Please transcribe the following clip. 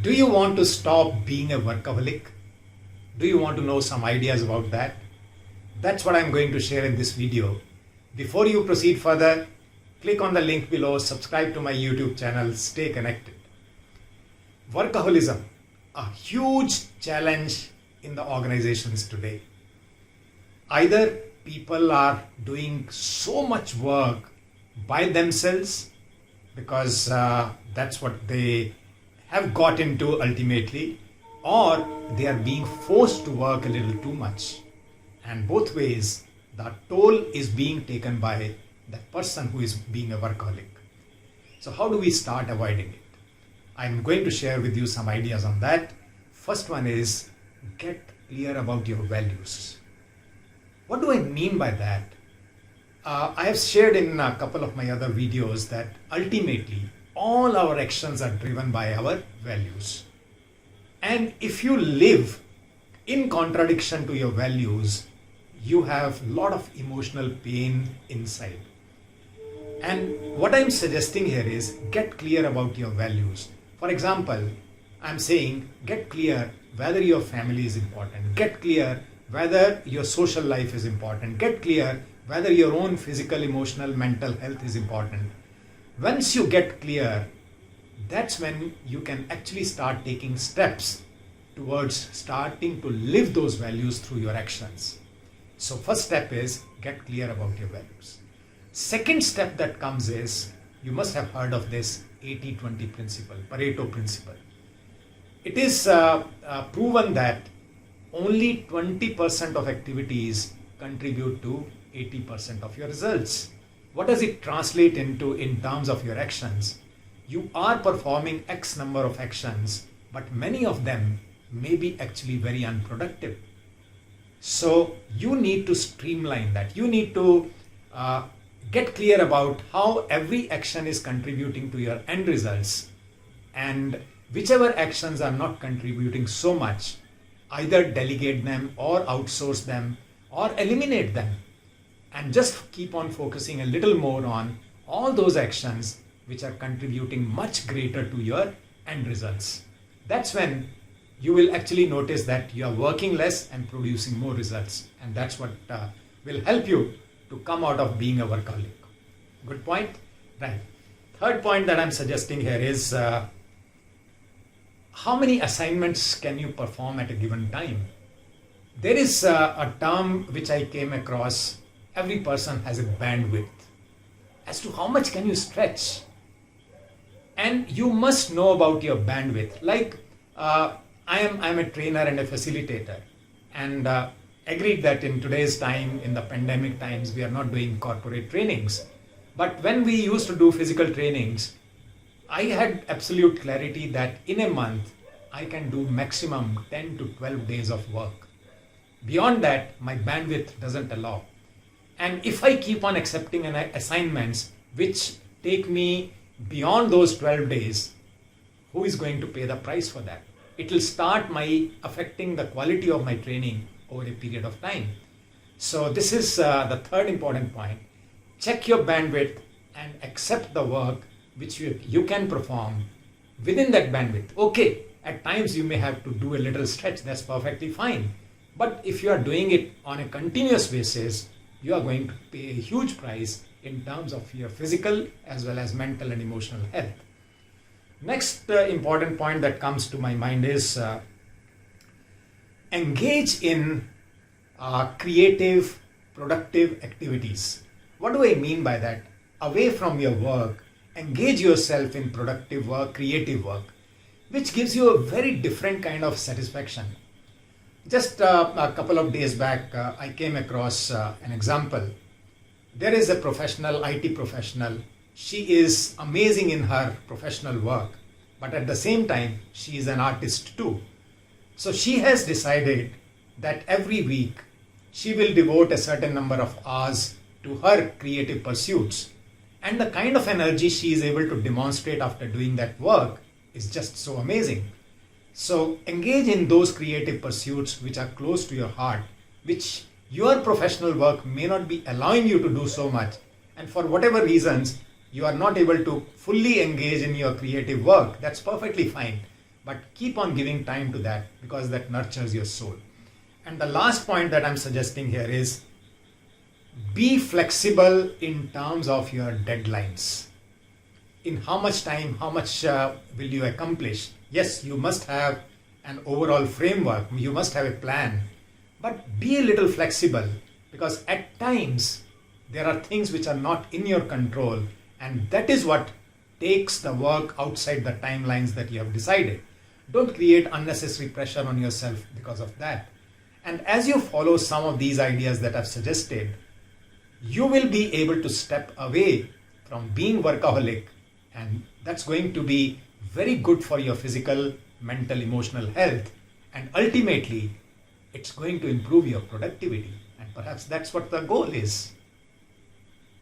Do you want to stop being a workaholic? Do you want to know some ideas about that? That's what I'm going to share in this video. Before you proceed further, click on the link below, subscribe to my YouTube channel, stay connected. Workaholism, a huge challenge in the organizations today. Either people are doing so much work by themselves because that's what they have got into ultimately, or they are being forced to work a little too much. And both ways, the toll is being taken by that person who is being a workaholic. So how do we start avoiding it? I'm going to share with you some ideas on that. First one is get clear about your values. What do I mean by that? I have shared in a couple of my other videos that ultimately all our actions are driven by our values. And if you live in contradiction to your values, you have a lot of emotional pain inside. And what I'm suggesting here is get clear about your values. For example, I'm saying get clear whether your family is important, get clear whether your social life is important, get clear whether your own physical, emotional, mental health is important. Once you get clear, that's when you can actually start taking steps towards starting to live those values through your actions. So first step is get clear about your values. Second step that comes is, you must have heard of this 80-20 principle, Pareto Principle. It is proven that only 20% of activities contribute to 80% of your results. What does it translate into in terms of your actions? You are performing X number of actions, but many of them may be actually very unproductive. So you need to streamline that. You need to get clear about how every action is contributing to your end results, and whichever actions are not contributing so much, either delegate them or outsource them or eliminate them, and just keep on focusing a little more on all those actions which are contributing much greater to your end results. That's when you will actually notice that you are working less and producing more results, and that's what will help you to come out of being a workaholic. Good point? Right. Third point that I'm suggesting here is how many assignments can you perform at a given time? There is a term which I came across. Every person has a bandwidth as to how much can you stretch, and you must know about your bandwidth. Like I'm a trainer and a facilitator, and agreed that in today's time, in the pandemic times, we are not doing corporate trainings. But when we used to do physical trainings, I had absolute clarity that in a month I can do maximum 10 to 12 days of work. Beyond that, my bandwidth doesn't allow. And if I keep on accepting assignments which take me beyond those 12 days, who is going to pay the price for that? It will start affecting the quality of my training over a period of time. So this is the third important point. Check your bandwidth and accept the work which you can perform within that bandwidth. Okay, at times you may have to do a little stretch, that's perfectly fine. But if you are doing it on a continuous basis, you are going to pay a huge price in terms of your physical as well as mental and emotional health. Next important point that comes to my mind is engage in creative, productive activities. What do I mean by that? Away from your work, engage yourself in productive work, creative work, which gives you a very different kind of satisfaction. Just a couple of days back, I came across an example. There is a professional, IT professional. She is amazing in her professional work, but at the same time, she is an artist too. So she has decided that every week she will devote a certain number of hours to her creative pursuits. And the kind of energy she is able to demonstrate after doing that work is just so amazing. So engage in those creative pursuits which are close to your heart, which your professional work may not be allowing you to do so much, and for whatever reasons you are not able to fully engage in your creative work. That's perfectly fine. but keep on giving time to that because that nurtures your soul. And the last point that I'm suggesting here is be flexible in terms of your deadlines. In how much time, how much will you accomplish? Yes, you must have an overall framework, you must have a plan, but be a little flexible because at times there are things which are not in your control, and that is what takes the work outside the timelines that you have decided. Don't create unnecessary pressure on yourself because of that. And as you follow some of these ideas that I've suggested, you will be able to step away from being workaholic, and that's going to be very good for your physical, mental, emotional health, and ultimately it's going to improve your productivity, and perhaps that's what the goal is.